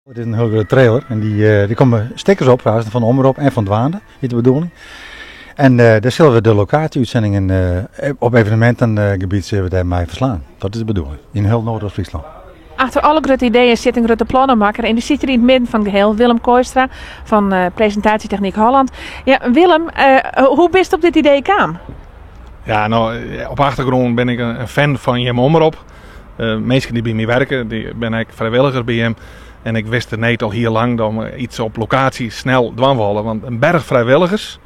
Het is een heel grote trailer en die komen stickers op van de Omroep en van Dwaande, is de bedoeling. En daar zullen we de locatieuitzendingen op evenementengebied daarmee verslaan. Dat is de bedoeling, in heel Noordoost-Friesland. Achter alle grote ideeën zit een grote plannenmaker en die zit er in het midden van het geheel, Willem Kooistra van Presentatietechniek Holland. Ja, Willem, hoe bist je op dit idee gekomen? Ja, nou, op achtergrond ben ik een fan van Jem Omroep. Mensen die bij mij werken, die ben ik vrijwilliger bij hem. En ik wist er niet al heel lang dat we iets op locatie snel doen willen. Want een berg vrijwilligers,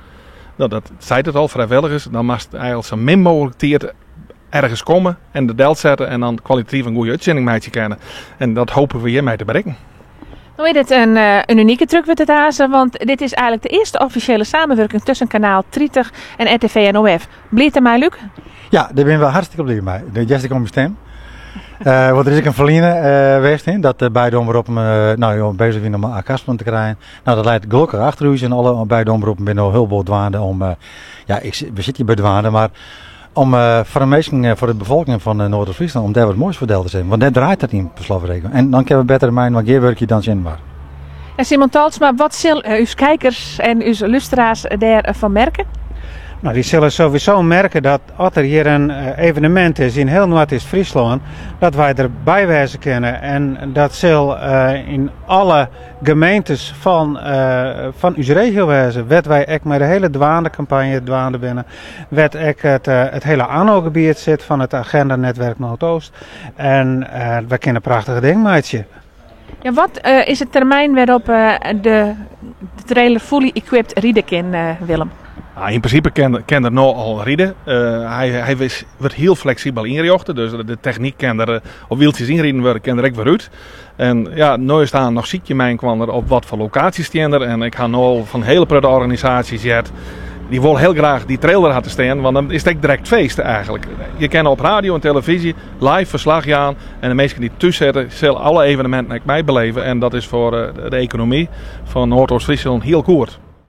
dat zei het al, vrijwilligers, dan mag het eigenlijk zo min mogelijk tijd ergens komen en de delt zetten en dan kwalitatief een goede uitzending mee te kennen. En dat hopen we hiermee te bereiken. Nou is dit een unieke truc met het hazen, want dit is eigenlijk de eerste officiële samenwerking tussen kanaal 30 en RTV NOF. Blijft er mij, Luc? Ja, daar ben we hartstikke blij mee. De Jessica om stem. Want er is ook een verliezen geweest, dat beide omroepen bezig zijn om een akkaspunt te krijgen. Nou, dat leidt gelukkig achter u en alle beide omroepen binnen al heel veel Dwaande om, we zitten hier bij Dwaande, maar om voor de bevolking van Noordoost-Friesland om daar wat moois voor te zijn. Want daar draait het in beslagrekening. En dan kunnen we beter mijn wat geerwerkje dan zinbaar. En Simon Talsma, wat zullen uw kijkers en uw luisteraars daarvan merken? Nou, die zullen sowieso merken dat als er hier een evenement is in heel Noord-Friesland, dat wij erbij wezen kunnen. En dat zal in alle gemeentes van uw regio wezen. Wet wij ook met de hele Dwaande-campagne, Dwaande binnen. Wet ook het hele ANO-gebied zit van het Agenda-netwerk Noordoost. En we kunnen prachtige dingen maken. Ja, wat is het termijn waarop de trailer fully equipped rijden kan, Willem? Nou, in principe kan er nou al rijden. Hij wordt heel flexibel inrichten, dus de techniek kan er op wieltjes inrijden worden, kan er ook weer uit. En ja, nu staan nog ziekje mijn kwam er op wat voor locaties staan er. En ik ga nu van hele grote organisaties die willen heel graag die trailer hadden staan, want dan is het direct feest eigenlijk. Je kan op radio en televisie live verslag gaan en de mensen die tussen zitten, zullen alle evenementen mee beleven. En dat is voor de economie van Noordoost-Friesland heel goed.